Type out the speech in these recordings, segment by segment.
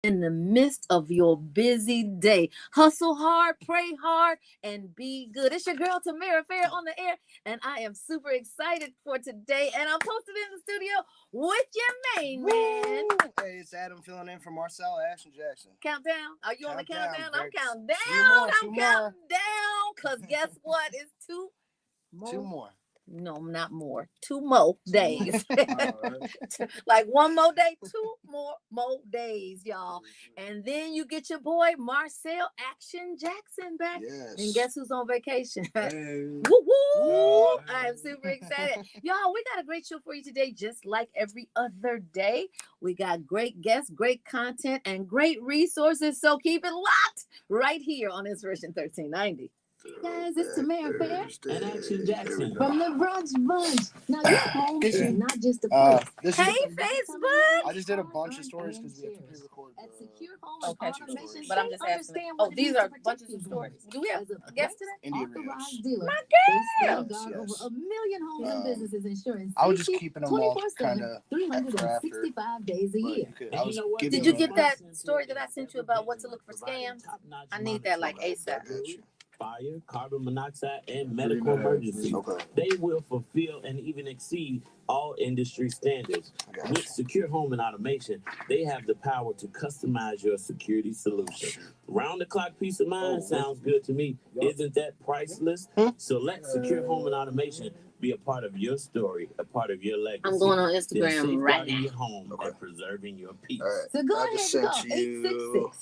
in the midst of your busy day. Hustle hard, pray hard, and be good. It's your girl Tamara Fair on the air, and I am super excited for today. And I'm posted in the studio with your main man. Hey, it's Adam filling in for Marcel Ashton Jackson. Countdown. Are you on the countdown? I'm counting down. Two I'm more. counting down. Because guess what? It's two more. No, not more. 2 more days. Like 1 more day, 2 more days, y'all. And then you get your boy Marcel Action Jackson back. Yes. And guess who's on vacation? Hey. Woo woo! I'm super excited. Y'all, we got a great show for you today, just like every other day. We got great guests, great content, and great resources. So keep it locked right here on Inspiration 1390. Guys, it's Tamara Fair and Action Jackson from the Brunch Bunch. Now, your home is not just a place. Hey, Facebook! I just did a bunch of stories because we have to pre-record. At Secure Home and Automation, but I'm just asking. Oh, these are bunches of stories. Do we have a guest today? Indian Rios. My girl! Yes. Over 1 million homes and businesses insurance. I was just keeping them all kind of 365 days a year. Did you get that story that I sent you about what to look for scams? I need that like ASAP. Fire, carbon monoxide, and medical emergencies. Okay. They will fulfill and even exceed all industry standards. With Secure Home and Automation, they have the power to customize your security solution. Round-the-clock peace of mind sounds good to me. Isn't that priceless? So let Secure Home and Automation be a part of your story, a part of your legacy. I'm going on Instagram right now. Your home and preserving your peace. Right. So go ahead and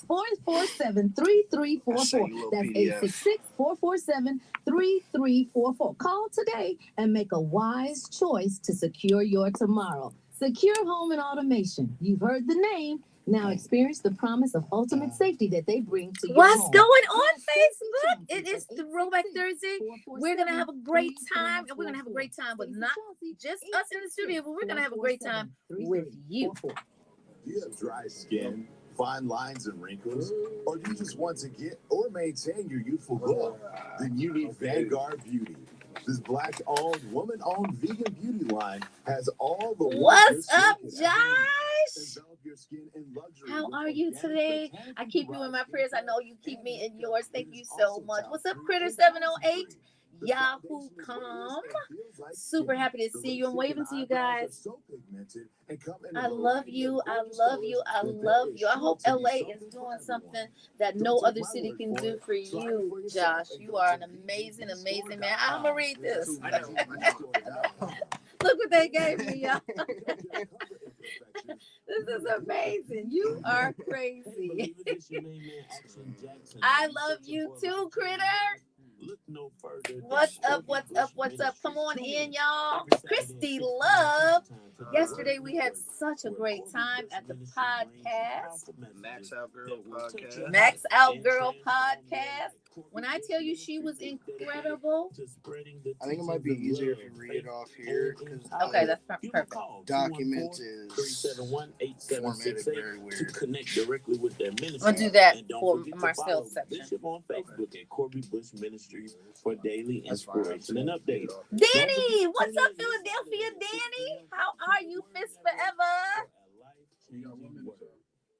call 866-447-3344. That's 866-447-3344. Call today and make a wise choice to secure your tomorrow. Secure Home and Automation. You've heard the name. Now experience the promise of ultimate safety that they bring to you. What's going on, Facebook? It is Throwback Thursday. We're going to have a great time, and we're going to have a great time with not just us in the studio, but we're going to have a great time with you. Do you have dry skin, fine lines and wrinkles, or do you just want to get or maintain your youthful glow? Then you need Vanguard Beauty. This Black-owned, woman-owned vegan beauty line has all the... What's up, Josh? How are you today? I keep you in my prayers. I know you keep me in yours. Thank you so much. What's up, Critter 708? Yahoo Com. Super happy to see you. I'm waving to you guys. I love you. I love you. I love you. I hope LA is doing something that no other city can do for you, Josh. You are an amazing, amazing man. I'm going to read this. Look what they gave me, y'all. This is amazing. You are crazy. I love you too, Critter. Look no further. What's up? What's up? What's up? Come on in, y'all. Christy Love. Yesterday we had such a great time at the podcast. Max Out Girl podcast. Max Out Girl podcast. When I tell you she was incredible. I think it might be easier if you read it off here. Okay, that's perfect. Document is formatted very weird. To connect directly with their ministry. I'll do that for Marcel's section. Bishop on Facebook at Corby Bush Ministries for daily inspiration and updates. Danny, what's up, Philadelphia? Danny, how are you? Fist forever.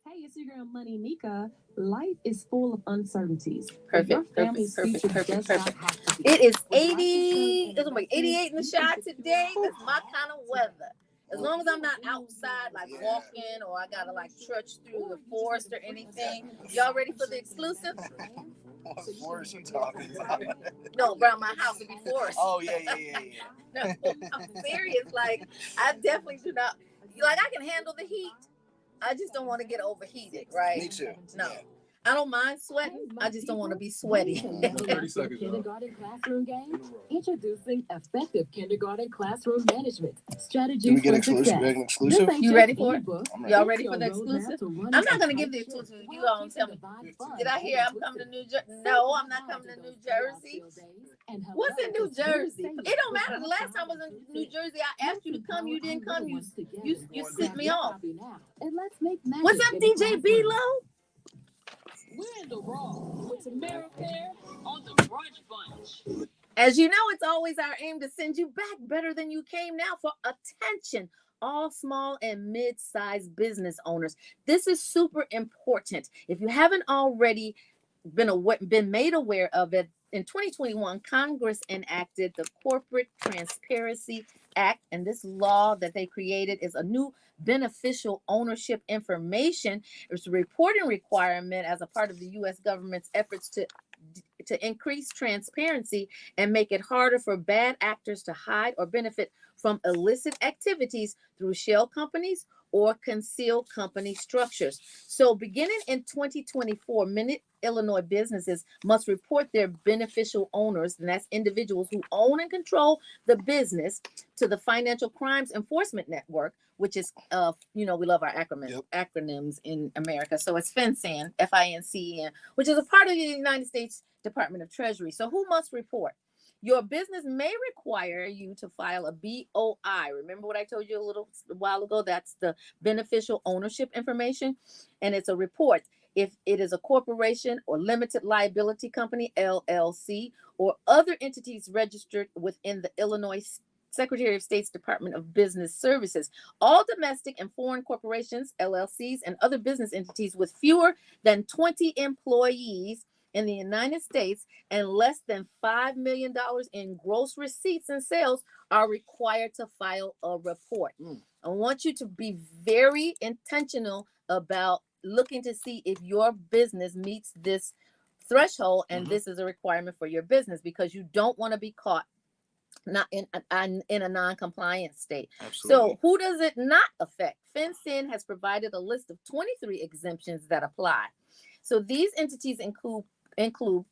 Hey, it's your girl Money Nika. Life is full of uncertainties. Perfect. It is 88 in the shot today. That's my kind of weather. As long as I'm not outside, like walking, or I gotta like trudge through the forest or anything. Y'all ready for the exclusive? What forest you talking about? No, around my house would be forest. Oh, yeah. No, I'm serious. Like, I definitely do not. Like, I can handle the heat. I just don't want to get overheated, right? Me too. No. I don't mind sweating. I just don't want to be sweaty. 30 seconds. Kindergarten classroom game. Introducing effective kindergarten classroom management strategies. Do we get exclusive? You ready for it? Y'all ready for the exclusive? I'm not going to give the exclusive. You all tell me. Did I hear I'm coming to New Jersey? No, I'm not coming to New Jersey. What's in New Jersey? It don't matter. The last time I was in New Jersey, I asked you to come. You didn't come. You sent me off. What's up, DJ B-Lo? We're in the raw with Tamara Fair on the Brunch Bunch. As you know, it's always our aim to send you back better than you came now for attention all small and mid-sized business owners. This is super important. If you haven't already been made aware of it, in 2021, Congress enacted the Corporate Transparency Act, and this law that they created is a new beneficial ownership information. It's a reporting requirement as a part of the U.S. government's efforts to increase transparency and make it harder for bad actors to hide or benefit from illicit activities through shell companies or concealed company structures. So beginning in 2024, many Illinois businesses must report their beneficial owners, and that's individuals who own and control the business, to the Financial Crimes Enforcement Network, which is, we love our acronyms in America. So it's FinCEN, FINCEN, which is a part of the United States Department of Treasury. So who must report? Your business may require you to file a BOI. Remember what I told you a little while ago? That's the beneficial ownership information, and it's a report. If it is a corporation or limited liability company, LLC, or other entities registered within the Illinois Secretary of State's Department of Business Services. All domestic and foreign corporations, LLCs, and other business entities with fewer than 20 employees in the United States and less than $5 million in gross receipts and sales are required to file a report. I want you to be very intentional about looking to see if your business meets this threshold, and this is a requirement for your business, because you don't want to be caught not in a non-compliant state. Absolutely. So who does it not affect? FinCEN has provided a list of 23 exemptions that apply. So these entities include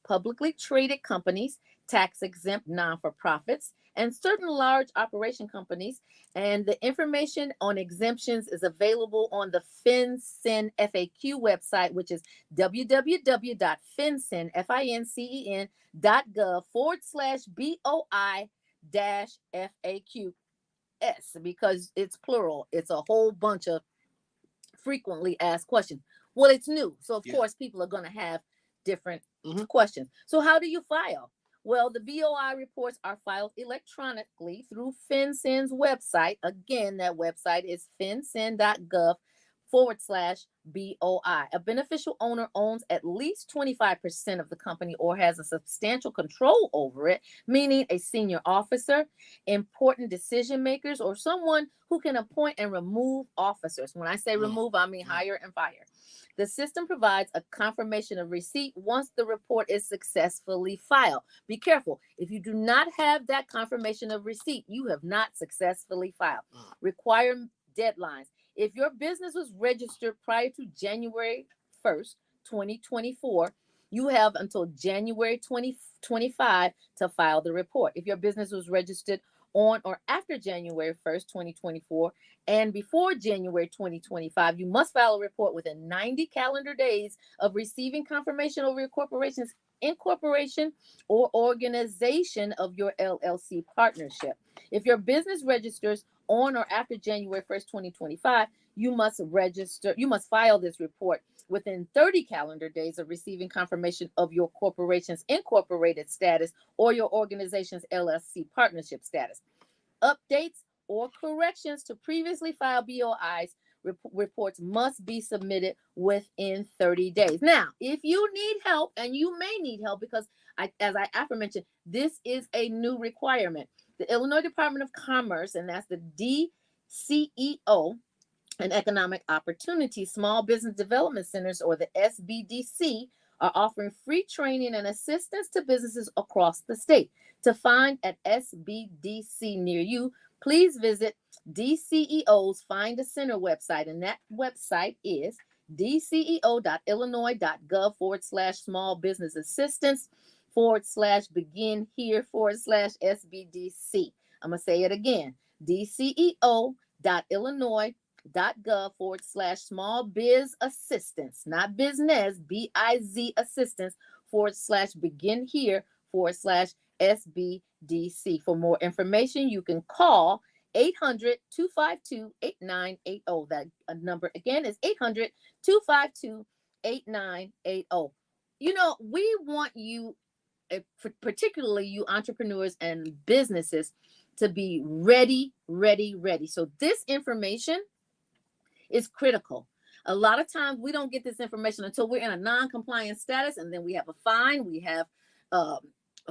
publicly traded companies, tax-exempt non-for-profits, and certain large operation companies. And the information on exemptions is available on the FinCEN FAQ website, which is www.fincen.gov/BOI-FAQs, because it's plural. It's a whole bunch of frequently asked questions. Well, it's new. So, of course, people are going to have different questions. So how do you file? Well, the BOI reports are filed electronically through FinCEN's website. Again, that website is fincen.gov/BOI. A beneficial owner owns at least 25% of the company or has a substantial control over it, meaning a senior officer, important decision makers, or someone who can appoint and remove officers. When I say remove, I mean hire and fire. The system provides a confirmation of receipt once the report is successfully filed. Be careful. If you do not have that confirmation of receipt, you have not successfully filed. Required deadlines. If your business was registered prior to January 1st, 2024, you have until January 2025 to file the report. If your business was registered on or after January 1st, 2024, and before January 2025, you must file a report within 90 calendar days of receiving confirmation over your corporation's incorporation or organization of your LLC partnership. If your business registers on or after January 1st, 2025, you must file this report within 30 calendar days of receiving confirmation of your corporation's incorporated status or your organization's LLC partnership status. Updates or corrections to previously filed BOIs reports must be submitted within 30 days. Now, if you need help, and you may need help because, as I aforementioned, this is a new requirement. The Illinois Department of Commerce, and that's the DCEO, and Economic Opportunity Small Business Development Centers, or the SBDC, are offering free training and assistance to businesses across the state. To find an SBDC near you, please visit DCEO's Find a Center website, and that website is dceo.illinois.gov/small business assistance /begin here /SBDC. I'm going to say it again, dceo.illinois.gov/small biz assistance, not business, BIZ assistance /begin here /SBDC. For more information, you can call 800-252-8980. That number again is 800-252-8980. You know, we want you, particularly you entrepreneurs and businesses, to be ready. So this information is critical. A lot of times we don't get this information until we're in a non-compliant status, and then we have a fine, we have a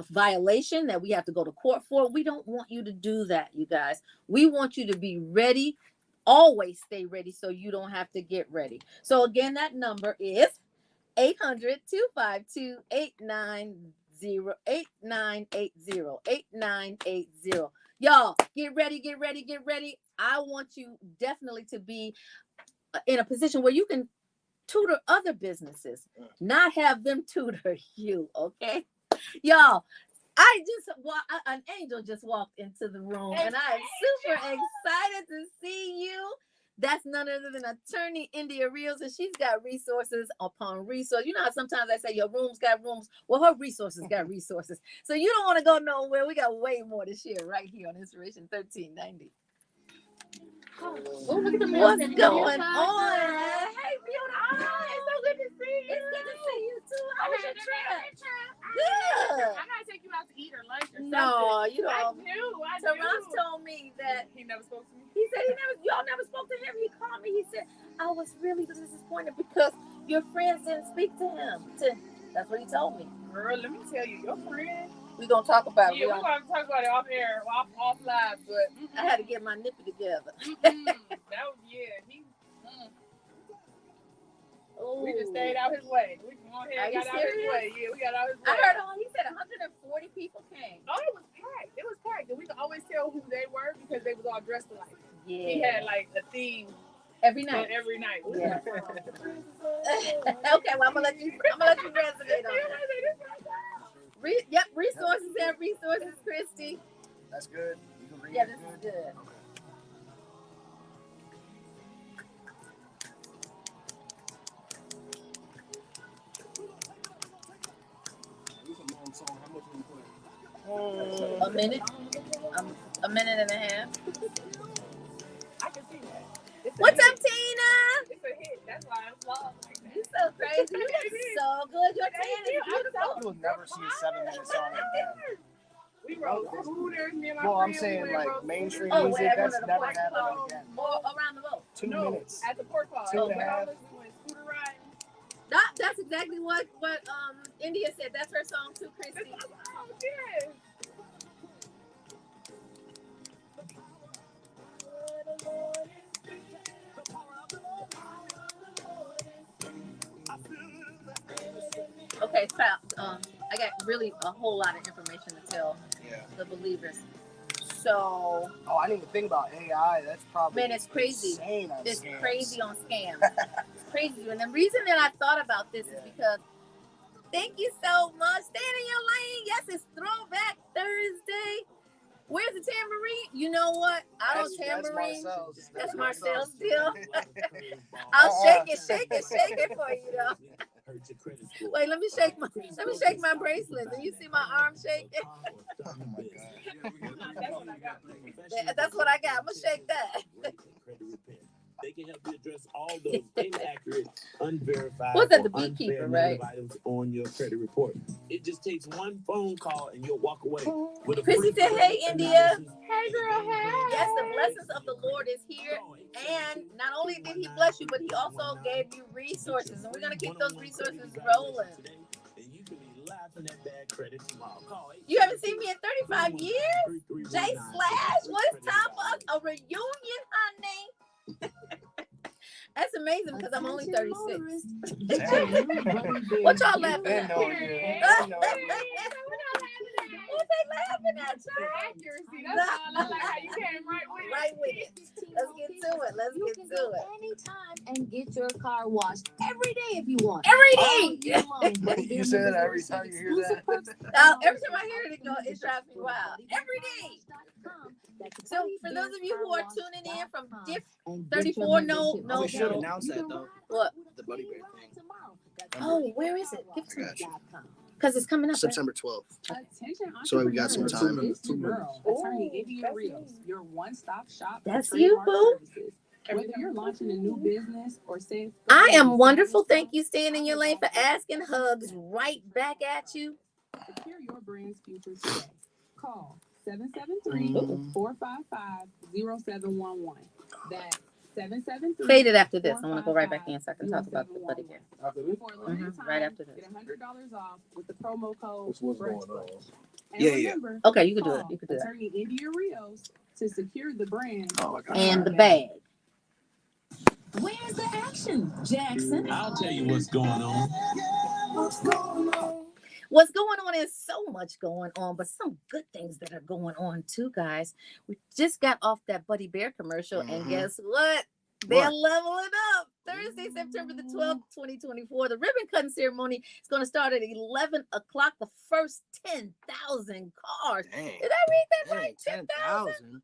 violation that we have to go to court for. We don't want you to do that, you guys. We want you to be ready. Always stay ready so you don't have to get ready. So again, that number is 800-252-8980. Y'all, get ready. I want you definitely to be in a position where you can tutor other businesses, not have them tutor you, okay? Y'all, an angel just walked into the room, and I am super excited to see you. That's none other than attorney India Reels, and she's got resources upon resources. You know how sometimes I say your room's got rooms? Well, her resources got resources. So you don't want to go nowhere. We got way more to share right here on Inspiration 1390. What's going on? Hey, beautiful. Hi, it's so good to see you. It's good to see you too. How was your trip? Good. I gotta take you out to eat or lunch or something. No, you know. I knew. Terrence told me that he never spoke to me. He said y'all never spoke to him. He called me. He said, I was really disappointed because your friends didn't speak to him. That's what he told me. Girl, let me tell you, your friend. We're going to talk about it. Yeah, we're going to talk about it off air, off live, but. I had to get my nippy together. That was, we just stayed out his way. We got out his way. Yeah, we got out his way. I heard he said 140 people came. Oh, it was packed. And we could always tell who they were because they was all dressed alike. Yeah. He had like a theme every night. Yeah. Okay, well I'm gonna let you resonate on it. Yep, resources have resources, Christy. That's good. You can read this is good. A minute and a half. I can see that. What's up, Tina? It's a hit. That's why I'm long like that. You're so crazy. You look so good. Your tan is beautiful. You will never see a 7-minute song like that. We wrote Hooters, me and my Well, I'm friends, saying like mainstream Oh, music, wait, that's I never wanted to happened again. Or around the boat. 2 minutes. At the port call. 2.5. We went scooter riding. That's exactly what India said. That's her song too, Christy. Oh, yeah. Okay, so I got really a whole lot of information to tell the believers. So, I didn't even think about AI. That's probably it's crazy. Insane on it's scams. crazy on scams. It's crazy, and the reason that I thought about this is because thank you so much. Stay in your lane. Yes, it's Throwback Thursday. Where's the tambourine? You know what? I don't tambourine. That's Marcel's deal. I'll shake it for you though. Wait, let me shake my bracelet. Do you see my arm shaking? Oh my God. That's what I got. I'm gonna shake that. They can help you address all those inaccurate, unverified, What's that, the beekeeper, right? items on your credit report. It just takes one phone call and you'll walk away with a Chrissy said, "Hey, India." Hey, girl. Hey. Yes, the blessings of the Lord is here, and not only did He bless you, but He also gave you resources, and we're gonna keep those resources rolling. You haven't seen me in 35 years, J Slash. What is time for us? A reunion, honey. That's amazing because I'm only 36. What y'all laughing at? What they laughing at, y'all? Accuracy. That's all. I like how you came right with it. Let's get to it. You can go anytime and get your car washed every day if you want. Every day. You say that every time you hear that? Every time I hear it, it drives me wild. Every day. So for those of you who are tuning in from 34, no. We should announce that though. What? The Buddy Bear thing. Oh, where is it? Because it's coming up. September 12th. Attention, So we got some time. It's your girl, Attorney India Reels, your one-stop shop. That's you, boo. Whether you're launching a new business or saying, I am wonderful. Thank you, staying in your lane for asking. Hugs right back at you. Secure your brand's future today. Call 773-455-0711. That's 773. Fade it after this. I want to go right back in so I can talk about the buddy bear. For a limited time, Right after this. get $100 off with the promo code What's going Brunch on? Bunch. And Yeah. remember, Okay, you can do it. call You can do that. Attorney India Rios to secure the brand Oh my God. And the bag. Where's the action, Jackson? I'll tell you what's going on. What's going on is so much going on, but some good things that are going on too, guys. We just got off that Buddy Bear commercial, and guess what? They're leveling up. Thursday, September the 12th, 2024. The ribbon cutting ceremony is going to start at 11 o'clock. The first 10,000 cars. Dang. Did I read that right? 10,000.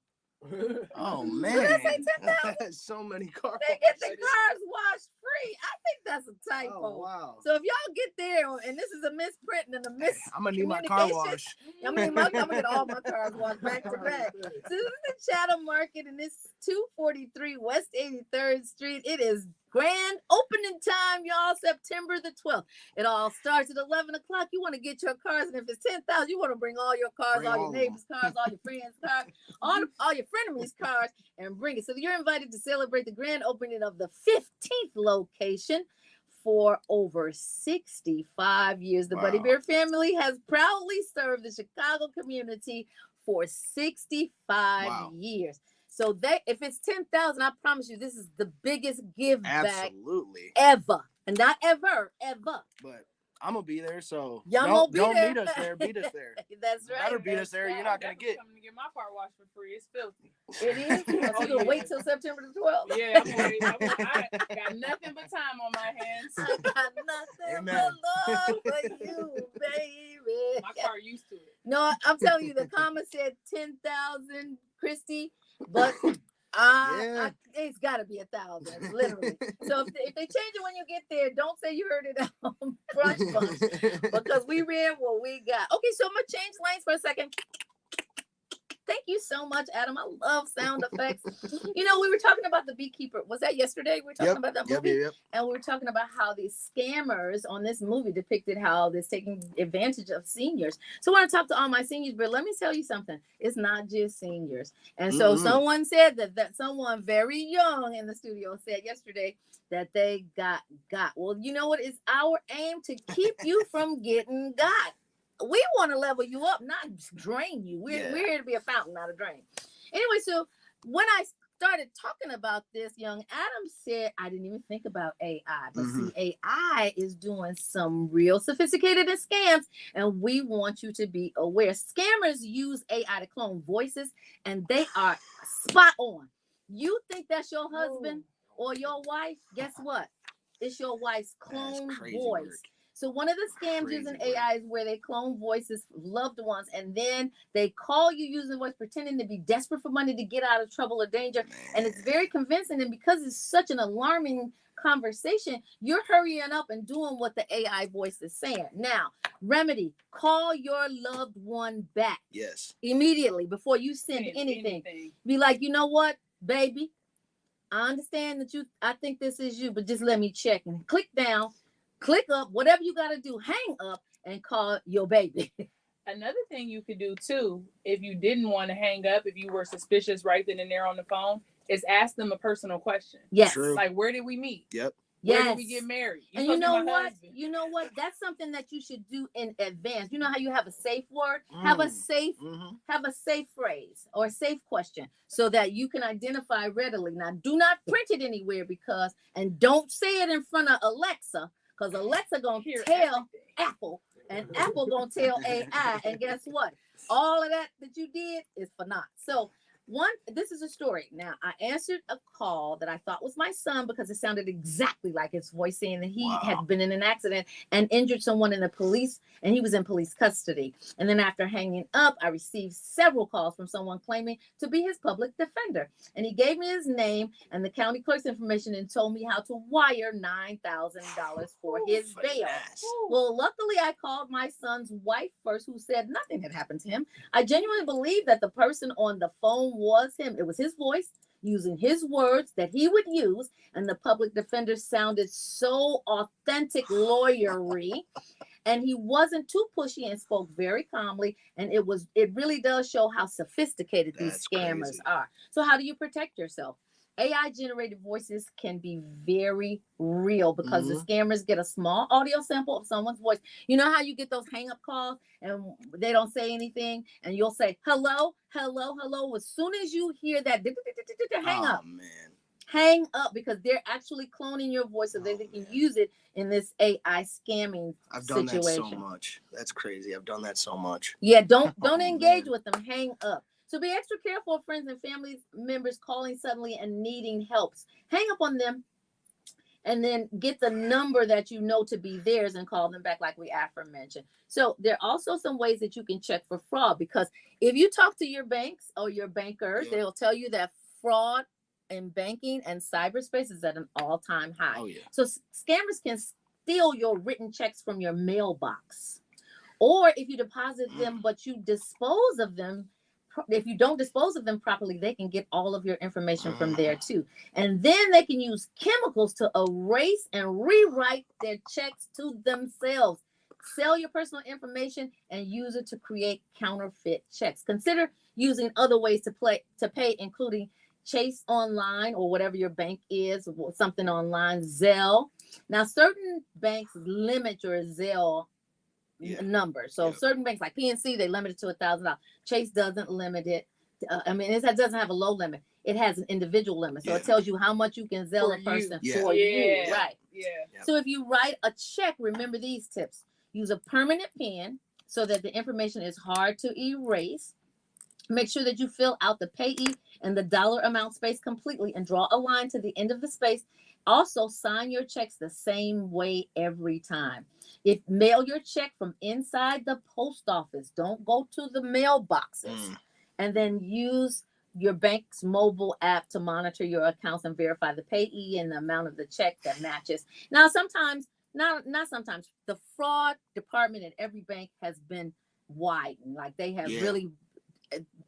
Oh man. Did I say 10,000? That's so many cars. They get the cars washed free. I think that's a typo. Oh, wow. So if y'all get there, and this is a misprint and a miss, I'm gonna need my car wash. I'm gonna get all my cars washed back to back. So this is the Chatham Market, and it's 243 West 83rd Street. It is grand opening time, y'all, September the 12th. It all starts at 11 o'clock. You want to get your cars, and if it's 10,000, you want to bring all your cars, all your neighbors' cars, all your friends' cars, all your frenemies' cars, and bring it. So you're invited to celebrate the grand opening of the 15th location. For over 65 years, the Buddy Bear family has proudly served the Chicago community for 65 years. So if it's 10,000, I promise you, this is the biggest give back ever, and not ever. But I'm gonna be there, so don't meet us there. Beat us there. That's right. Better beat us there. You're not gonna get. Coming to get my car washed for free. It's filthy. It is. So you gonna wait till September the 12th? Yeah, I'm waiting. I got nothing but time on my hands. I got nothing but love for you, baby. My car used to it. No, I'm telling you, the comment said 10,000, Christy, but it's got to be 1,000, literally. So if they change it when you get there, don't say you heard it on Brunch Bunch, because we read what we got. Okay, so I'm going to change lanes for a second. Thank you so much, Adam. I love sound effects. You know, we were talking about The Beekeeper. Was that yesterday? We were talking about that movie. And we were talking about how these scammers on this movie depicted how they're taking advantage of seniors. So I want to talk to all my seniors, but let me tell you something. It's not just seniors. And so someone said that someone very young in the studio said yesterday that they got. Well, you know what? It's our aim to keep you from getting got. We want to level you up, not drain you. We're here to be a fountain, not a drain. Anyway, so when I started talking about this, young Adam said, I didn't even think about AI. But see, AI is doing some real sophisticated scams, and we want you to be aware. Scammers use AI to clone voices, and they are spot on. You think that's your husband or your wife? Guess what? It's your wife's clone voice. Work. So one of the scams using AI is where they clone voices of loved ones, and then they call you using voice, pretending to be desperate for money to get out of trouble or danger. And it's very convincing. And because it's such an alarming conversation, you're hurrying up and doing what the AI voice is saying. Now, remedy, call your loved one back. Yes. Immediately before you send anything. Be like, you know what, baby? I understand that I think this is you, but just let me check, and click down. Click up, whatever you got to do, hang up and call your baby. Another thing you could do too, if you didn't want to hang up, if you were suspicious right then and there on the phone, is ask them a personal question. Yes. True. Like, where did we meet? Yep. Yes. Where did we get married? And you know what? You know what? That's something that you should do in advance. You know how you have a safe word? Have a safe phrase or a safe question so that you can identify readily. Now, do not print it anywhere and don't say it in front of Alexa, because Alexa gonna tell Apple, and Apple gonna tell AI, and guess what? All of that you did is for naught. So this is a story. Now, I answered a call that I thought was my son because it sounded exactly like his voice, saying that he had been in an accident and injured someone in the police, and he was in police custody. And then after hanging up, I received several calls from someone claiming to be his public defender. And he gave me his name and the county clerk's information and told me how to wire $9,000 for his bail. Well, luckily, I called my son's wife first, who said nothing had happened to him. I genuinely believe that the person on the phone was him. It was his voice using his words that he would use, and the public defender sounded so authentic lawyery. And he wasn't too pushy and spoke very calmly. And it really does show how sophisticated these That's scammers crazy. are. So how do you protect yourself? AI generated voices can be very real because the scammers get a small audio sample of someone's voice. You know how you get those hang up calls and they don't say anything and you'll say, hello, hello, hello. As soon as you hear that, hang up. Man. Hang up, because they're actually cloning your voice so that they can use it in this AI scamming I've done situation. that so much. That's crazy. I've done that so much. Yeah, don't engage with them. Hang up. So be extra careful of friends and family members calling suddenly and needing helps. Hang up on them and then get the number that you know to be theirs and call them back like we aforementioned. So there are also some ways that you can check for fraud, because if you talk to your banks or your bankers, they'll tell you that fraud in banking and cyberspace is at an all-time high. Oh, yeah. So scammers can steal your written checks from your mailbox. Or if you deposit them but you dispose of them, if you don't dispose of them properly, they can get all of your information from there too. And then they can use chemicals to erase and rewrite their checks to themselves. Sell your personal information and use it to create counterfeit checks. Consider using other ways to pay, including Chase Online or whatever your bank is, something online, Zelle. Now, certain banks limit your Zelle number. So certain banks like PNC, they limit it to $1,000. Chase doesn't limit it. It doesn't have a low limit. It has an individual limit. So it tells you how much you can Zelle a person for you. Right. Yeah. So if you write a check, remember these tips. Use a permanent pen so that the information is hard to erase. Make sure that you fill out the payee and the dollar amount space completely and draw a line to the end of the space. Also, sign your checks the same way every time. Mail your check from inside the post office. Don't go to the mailboxes. And then use your bank's mobile app to monitor your accounts and verify the payee and the amount of the check that matches. Now, sometimes, not sometimes, the fraud department at every bank has been widened. Like they have really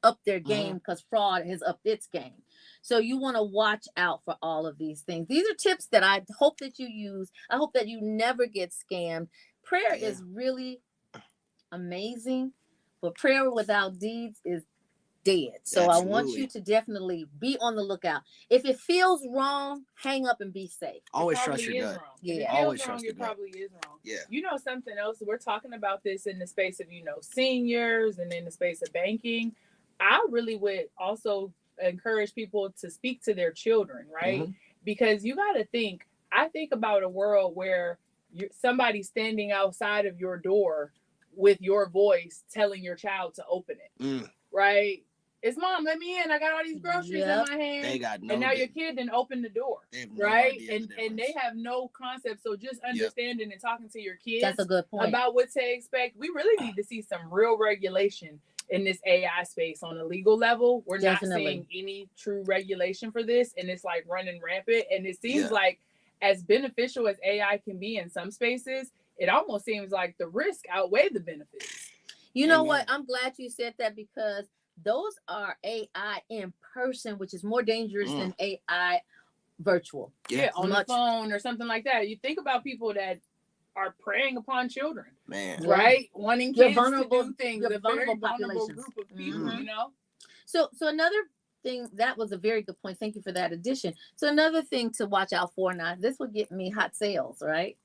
up their game because fraud has upped its game. So you want to watch out for all of these things. These are tips that I hope that you use. I hope that you never get scammed. Prayer is really amazing, but prayer without deeds is dead. So I want you to definitely be on the lookout. If it feels wrong, hang up and be safe. Always trust your gut. Yeah, always trust your it gut. Probably is wrong. Yeah. You know something else? We're talking about this in the space of seniors and in the space of banking. I really would also encourage people to speak to their children, right? Because you got to think. I think about a world where somebody standing outside of your door with your voice telling your child to open it, right? It's mom, let me in. I got all these groceries in my hand. They got no. And now your kid didn't open the door, right? And they have no concept. So just understanding and talking to your kids that's a good point about what to expect. We really need to see some real regulation in this AI space on a legal level. We're not seeing any true regulation for this, and it's like running rampant. And it seems like as beneficial as AI can be in some spaces, it almost seems like the risk outweigh the benefits. You know what? I'm glad you said that, because those are AI in person, which is more dangerous than AI virtual. Yeah, on the phone or something like that. You think about people that are preying upon children, right? Wanting kids to do things. A very vulnerable group of people, So another thing, that was a very good point. Thank you for that addition. So another thing to watch out for now, this will get me hot sales, right?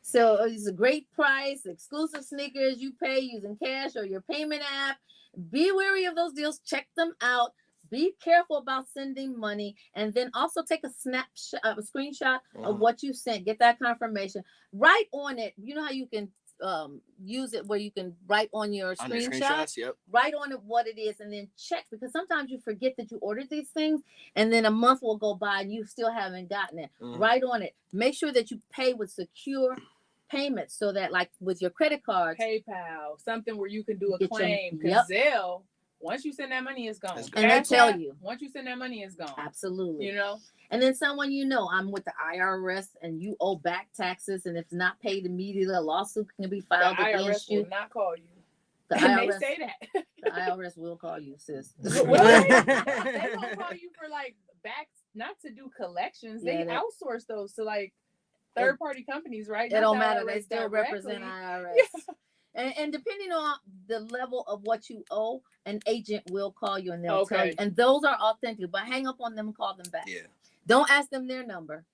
So it's a great price, exclusive sneakers you pay using cash or your payment app. Be wary of those deals. Check them out. Be careful about sending money, and then also take a snapshot, a screenshot of what you sent. Get that confirmation. Write on it. You know how you can use it where you can write on your screenshots. Write on it what it is, and then check, because sometimes you forget that you ordered these things, and then a month will go by and you still haven't gotten it. Write on it. Make sure that you pay with secure payments, so that, like with your credit cards, PayPal, something where you can do a claim. Because Zelle, once you send that money, it's gone. And they tell you. Once you send that money, it's gone. Absolutely. And then someone I'm with the IRS and you owe back taxes, and if it's not paid immediately, a lawsuit can be filed against you. The IRS will not call you. The IRS, they say that. The IRS will call you, sis. They don't call you for back, not to do collections. They outsource those to third party companies, right? It Not don't the matter. They IRS still represent directly. IRS. Yeah. And depending on the level of what you owe, an agent will call you and they'll tell Okay. you. And those are authentic, but hang up on them and call them back. Yeah. Don't ask them their number.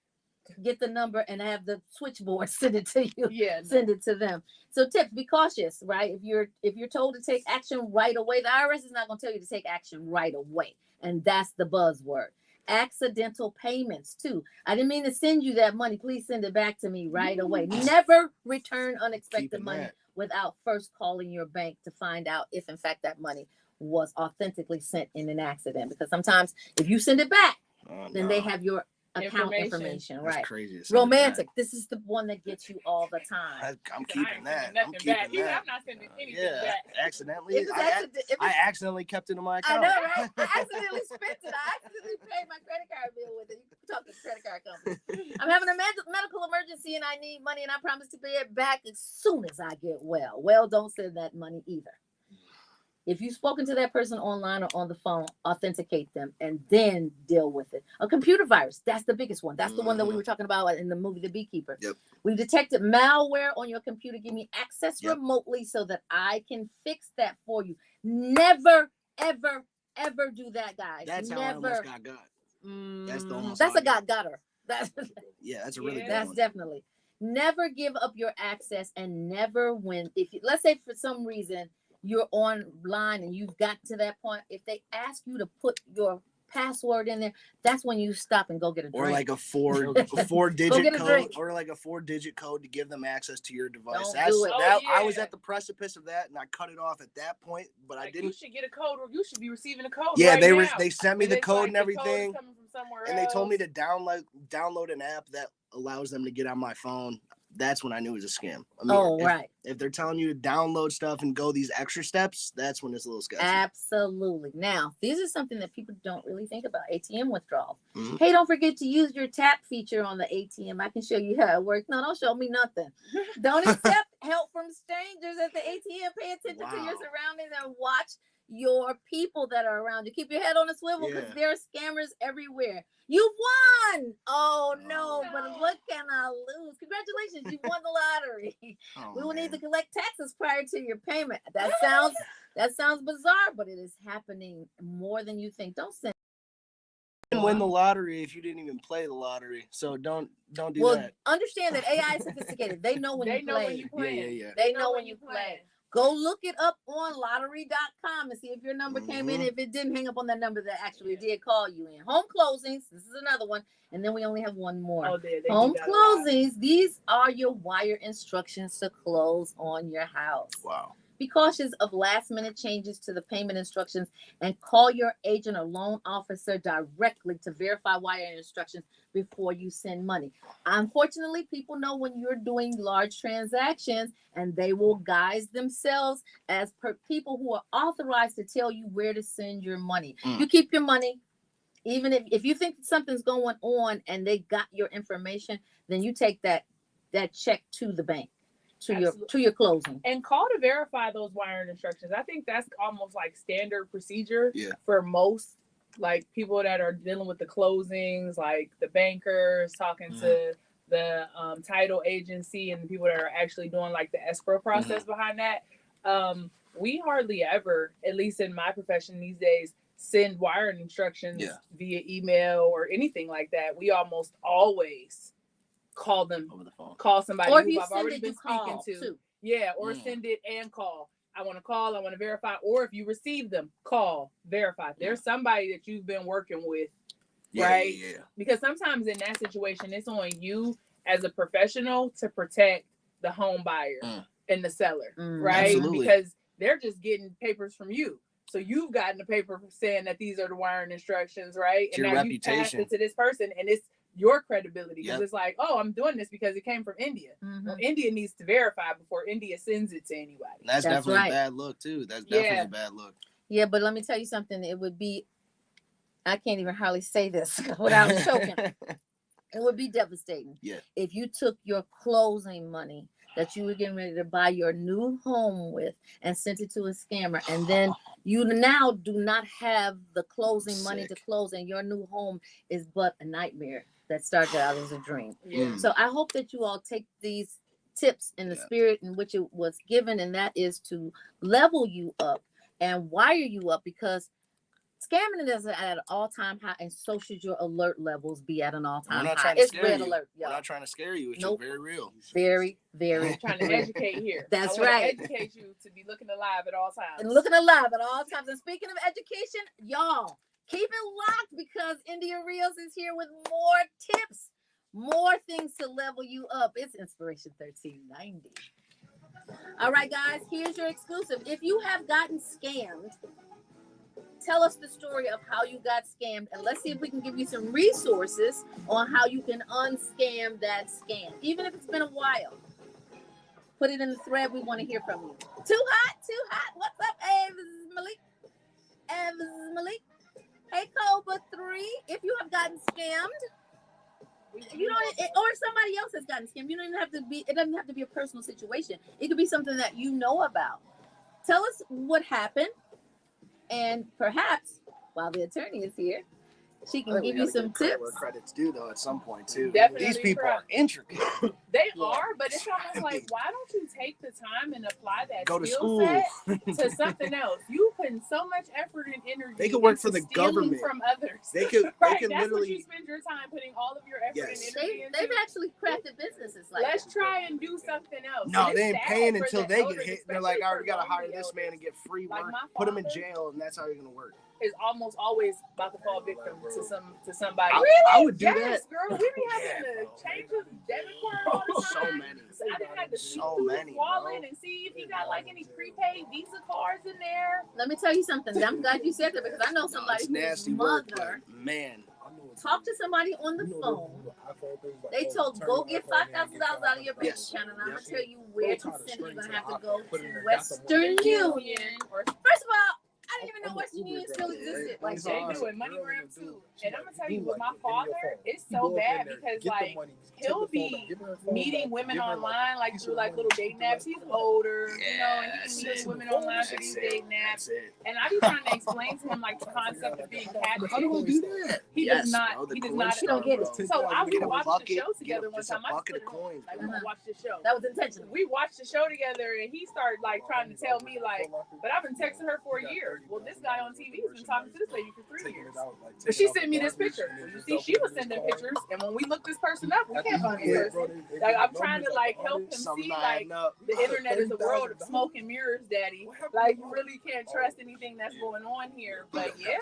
Get the number and have the switchboard send it to you. Yeah. Send it to them. So tips, be cautious, right? If you're told to take action right away, the IRS is not going to tell you to take action right away. And that's the buzzword. Accidental payments too. I didn't mean to send you that money. Please send it back to me right away. Never return unexpected Keeping money that. without first calling your bank to find out if in fact that money was authentically sent in an accident. Because sometimes if you send it back, then they have your account information, That's right? crazy. Romantic. This is the one that gets you all the time. I'm So I keeping ain't that. sending I'm nothing keeping back. Even that. I'm not sending anything Yeah, back. accidentally. If it's I accidentally kept it in my I account. know, right? I accidentally spent it. I accidentally paid my credit card bill with it. You can talk to the credit card company. I'm having a medical emergency and I need money and I promise to pay it back as soon as I get well. Well, don't send that money either. If you've spoken to that person online or on the phone, authenticate them and then deal with it. A computer virus, that's the biggest one. That's the one that we were talking about in the movie The Beekeeper. Yep. We've detected malware on your computer. Give me access Yep. remotely so that I can fix that for you. Never, ever, ever do that, guys. That's how I almost got. That's the almost That's how a got-gutter. That's Yeah, that's a really good that's one. definitely. Never give up your access and never when if you, let's say for some reason you're online and you've got to that point, if they ask you to put your password in there, that's when you stop and go get a drink. Or like a four digit get a code, drink. or like a 4-digit code to give them access to your device. Don't do it. I was Yeah. at the precipice of that, and I cut it off at that point. But Like, I didn't. You should get a code, or you should be receiving a code. Yeah, right they now. they sent me And the it's code like and the code is everything, coming from somewhere and they told me else. to download an app that allows them to get on my phone. That's when I knew it was a scam. I mean, right. If they're telling you to download stuff and go these extra steps, that's when it's a little sketchy. Absolutely. Now, this is something that people don't really think about. ATM withdrawals. Mm-hmm. Hey, don't forget to use your tap feature on the ATM. I can show you how it works. No, don't show me nothing. Don't accept help from strangers at the ATM. Pay attention to your surroundings and watch your people that are around you. Keep your head on a swivel because there are scammers everywhere. You won. Oh no, but what can I lose? Congratulations, you won the lottery. We will need to collect taxes prior to your payment. That sounds bizarre, but it is happening more than you think. Don't send. You can win the lottery if you didn't even play the lottery. So don't do that. Well, understand that AI is sophisticated. They know when you play. Yeah. They know when you play. Go look it up on lottery.com and see if your number came in. If it didn't, hang up on that number that actually did call you in. Home closings. This is another one. And then we only have one more. Home closings. These are your wire instructions to close on your house. Wow. Be cautious of last minute changes to the payment instructions and call your agent or loan officer directly to verify wire instructions before you send money. Unfortunately, people know when you're doing large transactions and they will guise themselves as per people who are authorized to tell you where to send your money. You keep your money. Even if you think something's going on and they got your information, then you take that check to the bank. To your closing. And call to verify those wiring instructions. I think that's almost like standard procedure for most like people that are dealing with the closings, like the bankers, talking to the title agency and the people that are actually doing like the escrow process behind that. We hardly ever, at least in my profession these days, send wiring instructions via email or anything like that. We almost always call them over the phone, call somebody or who I've already been speaking to. Too. Yeah, or send it and call. I want to call, I want to verify. Or if you receive them, call, verify. There's somebody that you've been working with, right? Yeah. Because sometimes in that situation, it's on you as a professional to protect the home buyer and the seller, right? Absolutely. Because they're just getting papers from you. So you've gotten the paper saying that these are the wiring instructions, right? It's and your now reputation. you passed it to this person, and it's your credibility because it's like, oh, I'm doing this because it came from India. Well, India needs to verify before India sends it to anybody. That's definitely a bad look too. That's definitely a bad look. Yeah, but let me tell you something. It would be, I can't even hardly say this without choking. It would be devastating if you took your closing money that you were getting ready to buy your new home with and sent it to a scammer, and then you now do not have the closing money to close, and your new home is but a nightmare. that started out as a dream. Yeah. So I hope that you all take these tips in the spirit in which it was given, and that is to level you up and wire you up, because scamming is at an all-time high, and so should your alert levels be at an all-time high. It's red alert, We're y'all. not trying to scare you. It's Nope. just very real. Very, very. I'm trying to educate here. That's I wanna right. Educate you to be looking alive at all times. And looking alive at all times. And speaking of education, y'all, keep it locked, because India Rios is here with more tips, more things to level you up. It's Inspiration 1390. All right, guys, here's your exclusive. If you have gotten scammed, tell us the story of how you got scammed, and let's see if we can give you some resources on how you can unscam that scam, even if it's been a while. Put it in the thread. We want to hear from you. Too hot, too hot. What's up, Evans Malik? Evans Malik. Hey, Cobra 3. If you have gotten scammed, you don't, or somebody else has gotten scammed, you don't even have to be. It doesn't have to be a personal situation. It could be something that you know about. Tell us what happened, and perhaps while the attorney is here, she can give you some tips. Where credit's due, though, at some point too. Definitely These people correct. are intricate. They are, but it's almost like, why don't you take the time and apply that Go to skill school. set to something else? You putting so much effort and energy. They could work for into the stealing government. from others. They could. Right, They could that's what literally. you spend your time putting all of your effort Yes. and energy into. They've actually crafted businesses like Let's that. try and do something else. No, And they it's ain't sad paying for until the they elders, get hit. They're like, especially all right, we for gotta hire lonely this man and elders. get free Like work. my Put him in father jail, and that's how you're gonna work. is almost always about to fall victim to somebody. I would do Yes, that. girl. We be having to change his debit card all the So time. many. I didn't have to see So through many, his wallet bro. and see if he got like any prepaid Visa cards in there. Let me tell you something. I'm glad you said that, because I know No, somebody it's whose nasty work, mother but man. talked to somebody on the phone. They told, go get $5,000 out of your bank Yes. account, and I'm Yes. gonna tell you where to send it. You're gonna have to go to Western Union. Or First of all, I didn't even know Western Union still existed. Like they that. do it, MoneyGram too. And I'm gonna tell you, with my father, it's so bad because like he'll be meeting women online like through like little dating apps. He's older, you know, and he's meeting women online through these dating apps. And I be trying to explain to him like the concept of being catfished. How do we do that? He Yes, does not. bro, the He does coin not. star, He don't get it. bro. So we Get a watched bucket, the show get together one just a time. I just bucket put of it on. coins, Like bro. we gonna watch the show. That was intentional. We watched the show together, and he started like trying to tell me like, but I've been texting her for a year. Well, this guy on TV has been talking to this lady for 3 years. But she sent me this picture. You see, she was sending pictures, and when we looked this person up, we can't find this person. Like I'm trying to like help him see like the internet is a world of smoke and mirrors, Daddy. Like you really can't trust anything that's going on here. But yeah,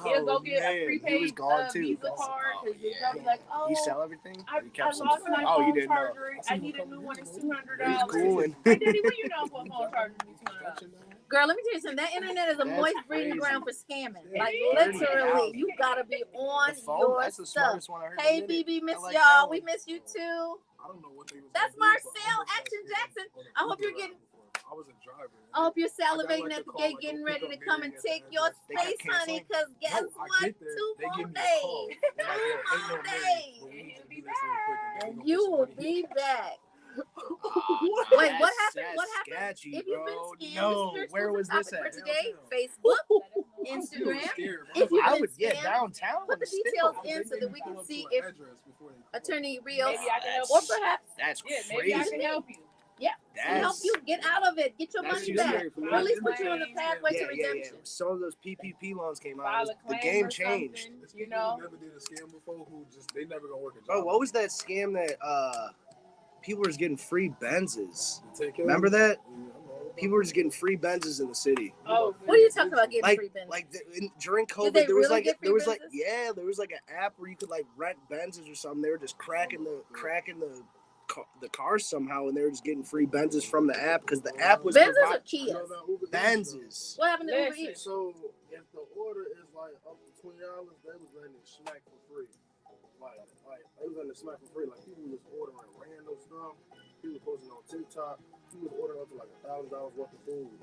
he'll go get a prepaid Visa card because they'll be like, oh, You sell everything? I You kept some? lost my Oh, you phone didn't know. charger. I need a new one. It's $200. He's cooling. Hey, Daddy, what you know for a phone charger to be $200? Girl, let me tell you something. That internet is a That's moist breeding crazy. ground for scamming. It Like is. literally, you gotta be on The phone, your that's the stuff. smartest one I heard. Hey, in a minute. BB, miss I like y'all. that We one. miss you too. I don't know what they was That's gonna do, but Marcel I'm Action just Jackson. on I hope you're Uber getting. before. I was a driver. I hope you're I got, salivating like, at the the gate, call, getting like, ready to pick up come and meeting take at your They kept space, honey. canceling? Cause guess No, I what? get there. 2 They full give me a call. days. They're like, yo, ain't no Days. money, but we need to do this real quick, and then we gonna You put some will money be back. What? Wait, what happened? That's What happened? sketchy, If you've been bro. scammed, No, this is where your was this topic at? for today. Downtown. Facebook, I'm still Instagram. scared, bro. If you've I been would get scammed, downtown. put the Still. details They in made so me that we pull can up see to an if address before they call. Attorney Rios, Maybe I can help or you. perhaps That's Yeah, maybe crazy. I can help you. can help you get out of it, get your That's money too back, scary for me. or at least put you on the Yeah, pathway to Yeah. redemption. Some of those PPP loans came out. File a The claim game or changed. something, It's you people know. who never did a scam before who just they never gonna work a job. Oh, what was that scam that people were just getting free Benzes? Take care Remember of it? that? Yeah, I know. People were just getting free Benzes in the city. Oh, What are you talking about getting free Like benefits? during COVID, they there was really like get free there was like Benzes? there was like an app where you could like rent Benzes or something. They were just cracking the cars somehow, and they were just getting free Benzes from the app because the app was Benzes or providing You know Kias? about Uber Eats, Benzes. What happened to Uber Listen. Eats? So if the order is like up to $20, they was letting it smack for free. Like they was letting it smack for free. Like people was ordering random stuff. People was posting on TikTok. People was ordering up to like $1,000 worth of food.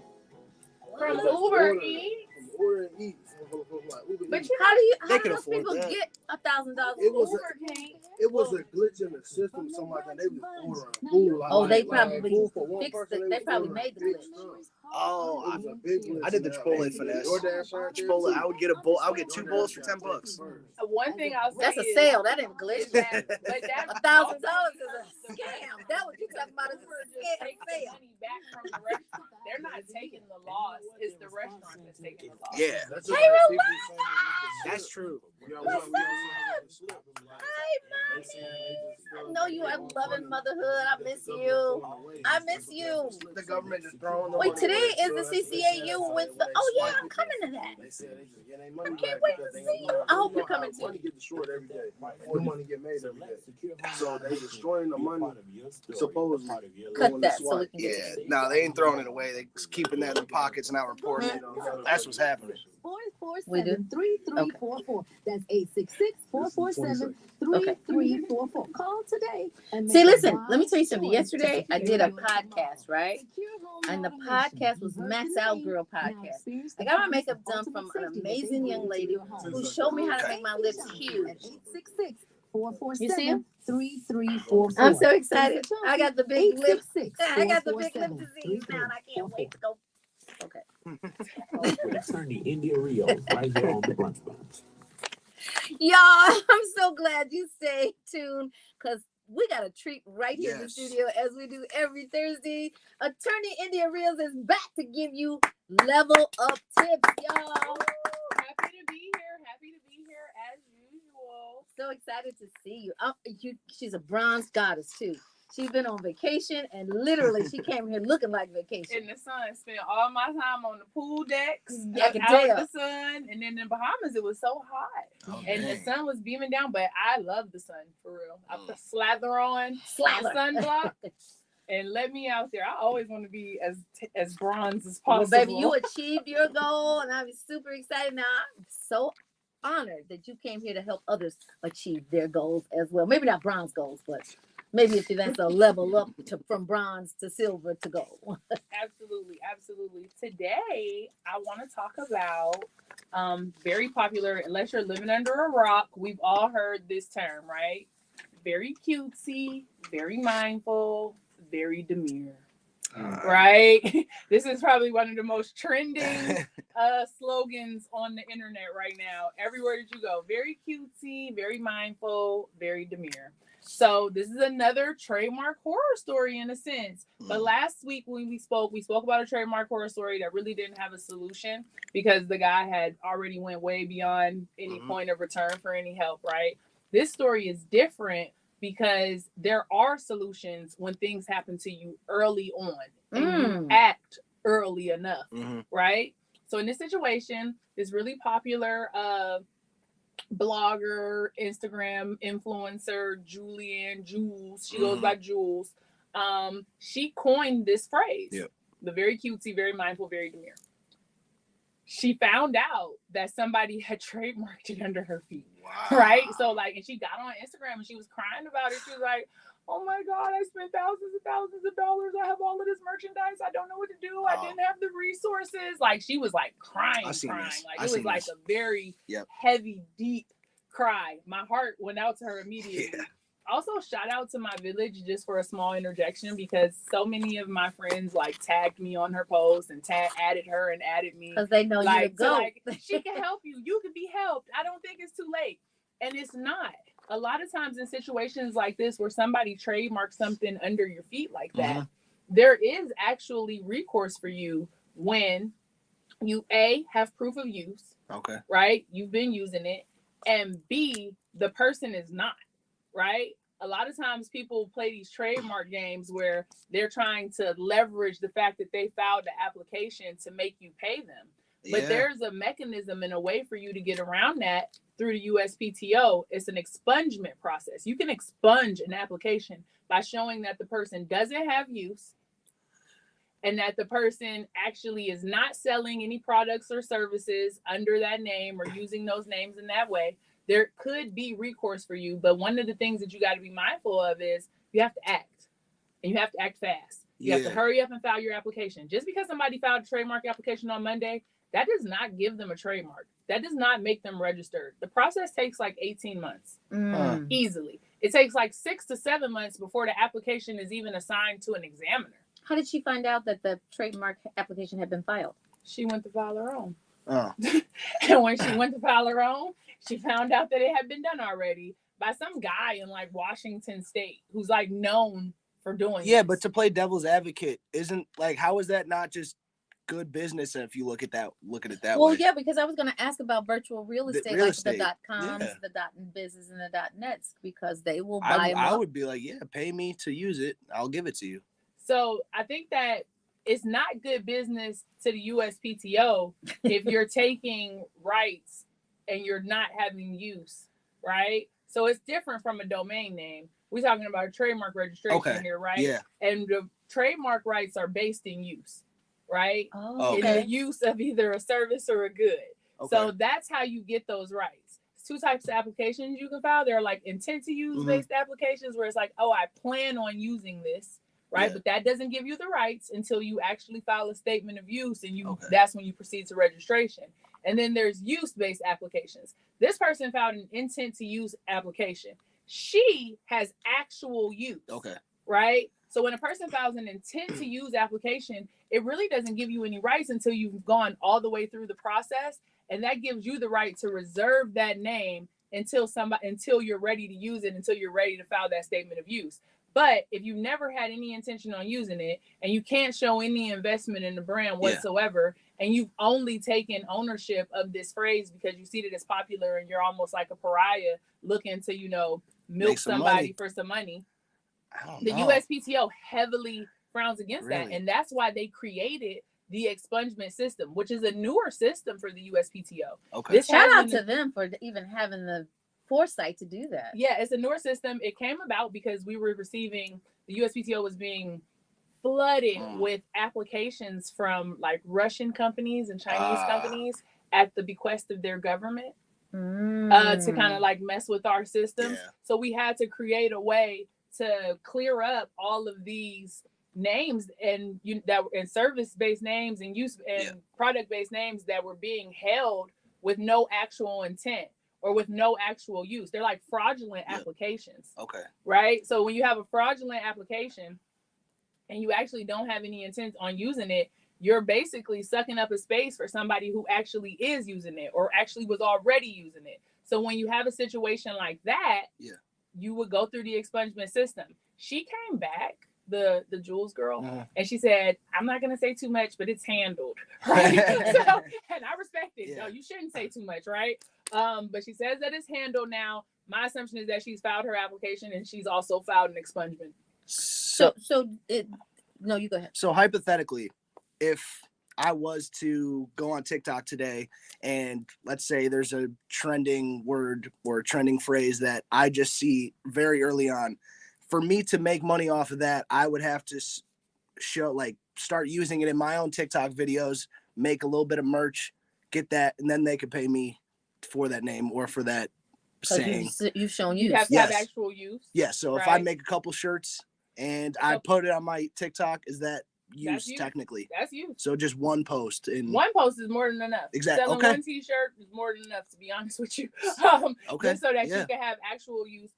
From Just Uber order- Eats? From Order and Eat. Like Uber But Eats. you How do They can those afford people that. get $1,000? It was Uber can't. It was a glitch in the system. Something like that. They was ordering food. Like, Oh, they like, probably food for one fixed person, it. They was probably ordering made the big glitch. stuff. Oh, It was a big glitch. I did the in that. Chipotle Like, finesse. DoorDash out there, Chipotle, too. I would get a bowl. I would get 2 bowls for $10. One thing I'll say That's a is, sale. That ain't a is glitch. that, but that $1,000 is a scam. That what you talking about is Uber a just take the sale. money back from the restaurant. They're not taking the loss. It's the restaurant that's taking the loss. Yeah, That's Hey, just like people relax. saying it's a that's slip. true. What's up? Hi, mommy. I know you are loving motherhood. I miss you. I miss you. The government just throwing them Wait, on the today way, is so the that's what they CCAU said. with the. Oh yeah, I'm coming to that. They said they just get their money I can't back wait to because they see gonna- you. I hope you you're know how coming too. Money get destroyed every day. New money get made every day. So they destroying the money. Supposedly. Cut Doing that the so we swipe. can get Yeah, to no, they ain't throwing it away. They keeping that in their pockets and not reporting it. That's what's happening. We do? 447-3344. That's 866-447-3344. Call today. And See, make a listen, let me wise tell you something. choice Yesterday, to I did a secure your podcast, right? Secure home And the automation. podcast was You heard Max the Out name. Girl Now podcast. experience I the got my promise makeup of done ultimate from an safety that they amazing bring young to lady your home. who showed me how to Okay. make my lips huge. At 866-447-3344. You see him? I'm so excited. I got the big lip. I got the big lip disease now, and I can't wait to go. Okay. With attorney India Rios right here on the Brunch Bunch. Y'all, I'm so glad you stay tuned because we got a treat right here in the Yes. studio as we do every Thursday. Attorney India Reels is back to give you level up tips, y'all. Happy to be here. Happy to be here as usual. So excited to see you. She's a bronze goddess too. She's been on vacation and literally she came here looking like vacation. In the sun, spent all my time on the pool decks, Yeah, I can out tell. in the sun, and then in the Bahamas it was so hot, Oh, and the dang. sun was beaming down. But I love the sun for real. I put slather on Slather. sunblock and let me out there. I always want to be as bronze as Well, possible. baby, you achieved your goal, and I'm super excited. Now, I'm so honored that you came here to help others achieve their goals as well. Maybe not bronze goals, but maybe if that's a level up from bronze to silver to gold. Absolutely, absolutely. Today, I want to talk about very popular. Unless you're living under a rock, we've all heard this term, right? Very cutesy, very mindful, very demure. Right? This is probably one of the most trending slogans on the internet right now. Everywhere that you go, very cutesy, very mindful, very demure. So this is another trademark horror story in a sense. But last week when we spoke about a trademark horror story that really didn't have a solution because the guy had already went way beyond any point of return for any help, right? This story is different because there are solutions when things happen to you early on and you act early enough, right? So in this situation, this really popular blogger, Instagram influencer, Jules, she goes by Jules. She coined this phrase, the very cutesy, very mindful, very demure. She found out that somebody had trademarked it under her feet. Wow. Right? So and she got on Instagram and she was crying about it. She was like, oh my God, I spent thousands and thousands of dollars. I have all of this merchandise. I don't know what to do. I didn't have the resources. She was crying. It was a very heavy, deep cry. My heart went out to her immediately. Yeah. Also, shout out to my village just for a small interjection because so many of my friends tagged me on her post and added her and added me because they know you to go. She can help you. You can be helped. I don't think it's too late, and it's not. A lot of times in situations like this where somebody trademarks something under your feet like that, there is actually recourse for you when you A, have proof of use. Okay. Right? You've been using it. And B, the person is not. Right? A lot of times people play these trademark games where they're trying to leverage the fact that they filed the application to make you pay them. But there's a mechanism and a way for you to get around that through the USPTO. It's an expungement process. You can expunge an application by showing that the person doesn't have use and that the person actually is not selling any products or services under that name or using those names in that way. There could be recourse for you. But one of the things that you got to be mindful of is you have to act. And you have to act fast. You have to hurry up and file your application. Just because somebody filed a trademark application on Monday, that does not give them a trademark. That does not make them registered. The process takes like 18 months. Easily. It takes like 6 to 7 months before the application is even assigned to an examiner. How did she find out that the trademark application had been filed? She went to file her own. Oh. And when she went to file her own, she found out that it had been done already by some guy in like Washington State who's like known for doing Yeah, this. but to play devil's advocate, isn't like, how is that not just good business if you look at it that way? Well, yeah, because I was going to ask about virtual real estate, the .coms, yeah. the .business, and the .nets, because they will buy them I up. would be like, yeah, pay me to use it. I'll give it to you. So I think that it's not good business to the USPTO if you're taking rights and you're not having use, right? So it's different from a domain name. We're talking about a trademark registration here, right? Yeah. And the trademark rights are based in use, right? Oh, In the use of either a service or a good. Okay. So that's how you get those rights. Two types of applications you can file. There are like intent to use based applications where it's like, oh, I plan on using this, right? Yeah. But that doesn't give you the rights until you actually file a statement of use, and that's when you proceed to registration. And then there's use-based applications. This person filed an intent to use application. She has actual use. Okay. Right? So when a person files an intent to use application, it really doesn't give you any rights until you've gone all the way through the process. And that gives you the right to reserve that name until you're ready to use it, until you're ready to file that statement of use. But if you never had any intention on using it, and you can't show any investment in the brand whatsoever, and you've only taken ownership of this phrase because you see that it's popular and you're almost like a pariah looking to, milk somebody for some money, the USPTO heavily frowns against that. And that's why they created the expungement system, which is a newer system for the USPTO. Okay. Shout out to them for even having the foresight to do that. Yeah, it's a newer system. It came about because we were the USPTO was being flooded with applications from like Russian companies and Chinese companies at the bequest of their government to kind of like mess with our systems. Yeah. So we had to create a way to clear up all of these names and service-based names and use and product-based names that were being held with no actual intent or with no actual use. They're like fraudulent applications. Okay. Right? So when you have a fraudulent application and you actually don't have any intent on using it, you're basically sucking up a space for somebody who actually is using it or actually was already using it. So when you have a situation like that, you would go through the expungement system. She came back, the Jules girl, and she said, I'm not going to say too much, but it's handled. Right? And I respect it. No, you shouldn't say too much, right? But she says that it's handled now. My assumption is that she's filed her application and she's also filed an expungement. No, you go ahead. So hypothetically, if I was to go on TikTok today and let's say there's a trending word or a trending phrase that I just see very early on, for me to make money off of that, I would have to start using it in my own TikTok videos, make a little bit of merch, get that, and then they could pay me for that name or for that saying. You've shown use. You have to have actual use. Yeah. So if I make a couple shirts and I put it on my TikTok, is that use technically? That's use. So just one post one post is more than enough. Exactly. Selling one t-shirt is more than enough, to be honest with you. Just so that you can have actual use.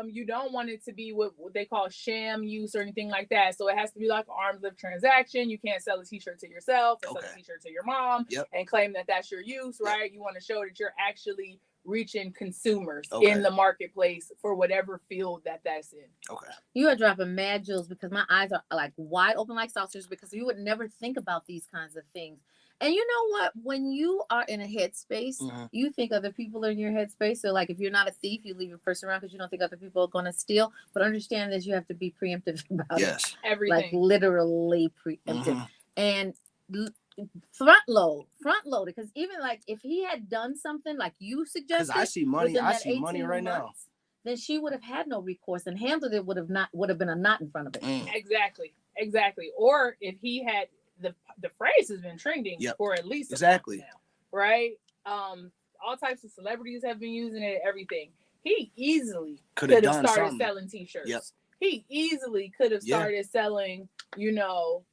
You don't want it to be what they call sham use or anything like that. So it has to be like an arm's length transaction. You can't sell a t-shirt to yourself or sell a t-shirt to your mom and claim that that's your use, right? You want to show that you're actually reaching consumers in the marketplace for whatever field that's in. Okay. You are dropping mad jewels because my eyes are like wide open like saucers because you would never think about these kinds of things. And you know what? When you are in a headspace, you think other people are in your headspace. So like if you're not a thief, you leave your purse around because you don't think other people are going to steal. But understand that you have to be preemptive about it. Everything. Like literally preemptive. And front load because even like if he had done something like you suggested, because I see money right now, then she would have had no recourse and handled it would have been a knot in front of it. Exactly. Or if he had the phrase has been trending for at least a month now, right? All types of celebrities have been using it. Everything. He easily could have started selling t-shirts. He easily could have Yeah. started selling, you know,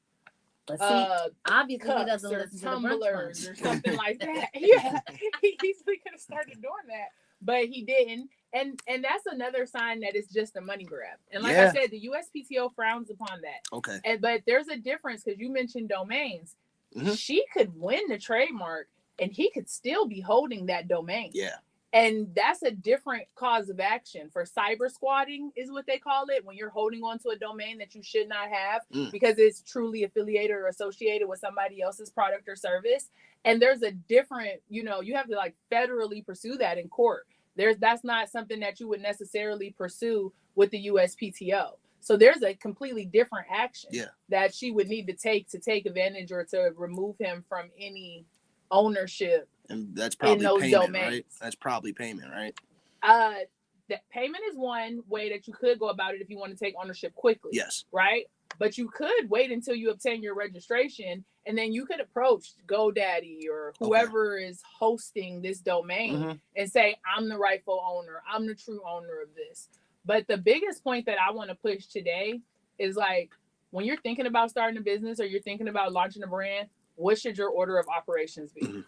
But see, obviously he cups doesn't or listen to the Brunch tumblers Bunch. or something like that. Yeah, he easily could have started doing that, but he didn't. And that's another sign that it's just a money grab. And like I Yeah. said, the USPTO frowns upon that. Okay. But there's a difference because you mentioned domains. Mhm. She could win the trademark, and he could still be holding that domain. Yeah. And that's a different cause of action. For cyber squatting is what they call it, when you're holding on to a domain that you should not have because it's truly affiliated or associated with somebody else's product or service. And there's a different, you have to like federally pursue that in court. That's not something that you would necessarily pursue with the USPTO. So there's a completely different action that she would need to take advantage or to remove him from any ownership. And that's probably those payment, domains. right? That's probably payment, right? That payment is one way that you could go about it if you want to take ownership quickly. Yes. Right? But you could wait until you obtain your registration, and then you could approach GoDaddy or whoever is hosting this domain and say, I'm the rightful owner. I'm the true owner of this. But the biggest point that I want to push today is like, when you're thinking about starting a business or you're thinking about launching a brand, what should your order of operations be?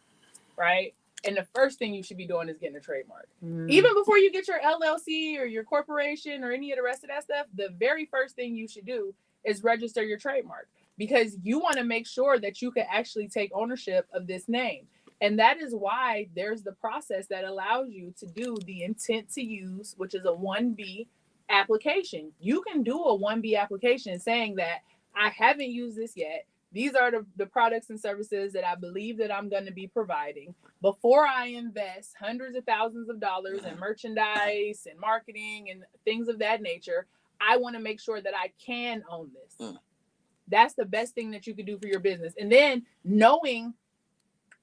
Right? And the first thing you should be doing is getting a trademark. Even before you get your LLC or your corporation or any of the rest of that stuff, the very first thing you should do is register your trademark, because you want to make sure that you can actually take ownership of this name. And that is why there's the process that allows you to do the intent to use, which is a 1B application. You can do a 1B application saying that I haven't used this yet. These are the products and services that I believe that I'm going to be providing. Before I invest hundreds of thousands of dollars in merchandise and marketing and things of that nature, I want to make sure that I can own this. That's the best thing that you could do for your business. And then knowing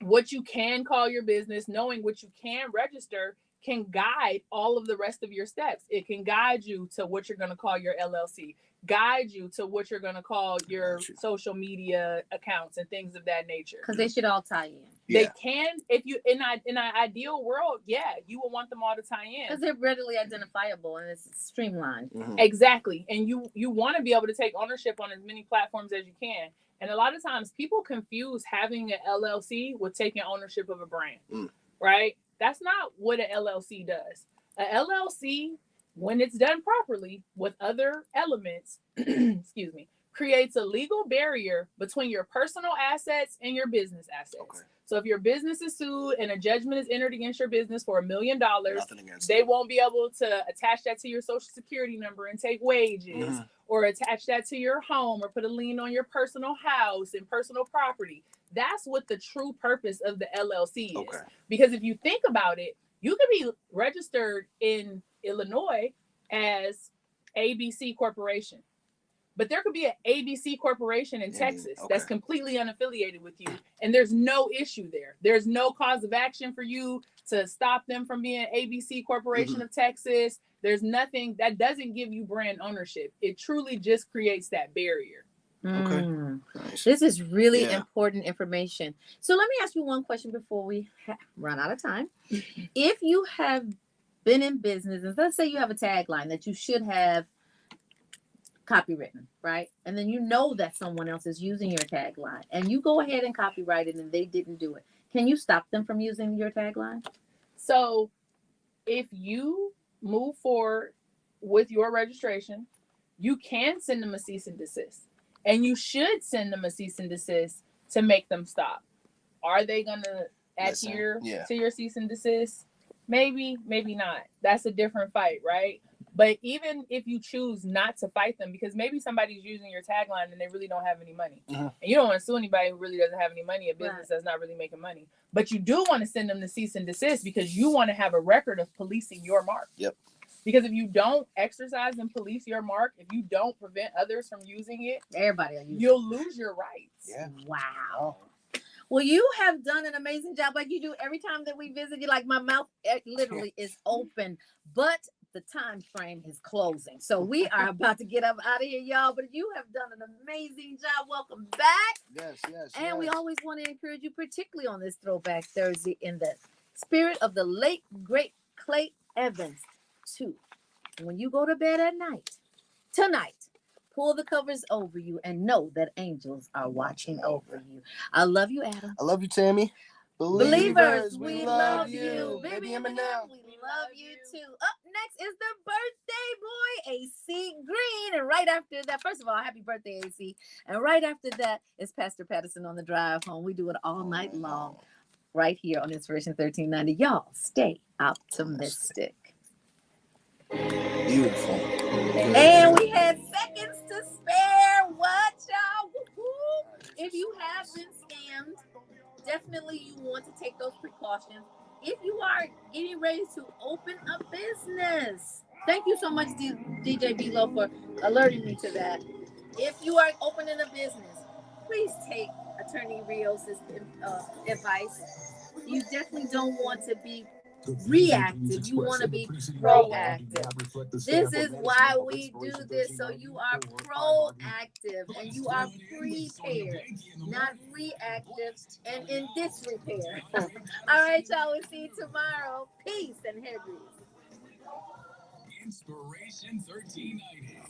what you can call your business, knowing what you can register, can guide all of the rest of your steps. It can guide you to what you're going to call your LLC, guide you to what you're going to call your social media accounts and things of that nature. Because they should all tie in. They can, if you in an ideal world, you will want them all to tie in because they're readily identifiable and it's streamlined. Exactly. And you want to be able to take ownership on as many platforms as you can. And a lot of times people confuse having an LLC with taking ownership of a brand, right? That's not what an LLC does. A LLC, when it's done properly with other elements, creates a legal barrier between your personal assets and your business assets. So if your business is sued and a judgment is entered against your business for $1 million, they won't be able to attach that to your social security number and take wages, or attach that to your home, or put a lien on your personal house and personal property. That's what the true purpose of the LLC is. Because if you think about it, you could be registered in Illinois as ABC Corporation, but there could be an ABC Corporation in Texas that's completely unaffiliated with you, and there's no issue there. There's no cause of action for you to stop them from being ABC Corporation of Texas. There's nothing that doesn't give you brand ownership. It truly just creates that barrier. Nice. This is really important information. So let me ask you one question before we run out of time. If you have been in business, and let's say you have a tagline that you should have copywritten, right? And then you know that someone else is using your tagline, and you go ahead and copyright it and they didn't do it. Can you stop them from using your tagline? So if you move forward with your registration, you can send them a cease and desist. And you should send them a cease and desist to make them stop. Are they going to adhere to your cease and desist? Maybe, maybe not. That's a different fight, right? But even if you choose not to fight them, because maybe somebody's using your tagline and they really don't have any money. And you don't want to sue anybody who really doesn't have any money, a business that's not really making money. But you do want to send them the cease and desist because you want to have a record of policing your mark. Because if you don't exercise and police your mark, if you don't prevent others from using it, everybody will use you'll lose your rights. Wow. Well, you have done an amazing job like you do every time that we visit you. Like my mouth literally is open, but the time frame is closing. So we are about to get up out of here, y'all. But you have done an amazing job. Welcome back. And we always want to encourage you, particularly on this Throwback Thursday, in the spirit of the late, great Clay Evans, too. When you go to bed at night, tonight. Pull the covers over you and know that angels are watching over you. I love you, Adam. I love you, Tammy. Believers, we love you. Baby Baby Eminem. we love you too. Up next is the birthday boy, AC Green. And right after that, first of all, happy birthday, AC. And right after that is Pastor Patterson on the drive home. We do it all night long right here on Inspiration 1390. Y'all stay optimistic. Beautiful. And we had seconds to spare. What, y'all? Woo-hoo. If you have been scammed, definitely you want to take those precautions. If you are getting ready to open a business, thank you so much, DJ Bilo, for alerting me to that. If you are opening a business, please take Attorney Rios' advice. You definitely don't want to be reactive. You want to be proactive. This is why we do this, so you are proactive and you are prepared, not reactive and in disrepair. All right, y'all. We'll see you tomorrow. Peace and head grease. Inspiration 1390.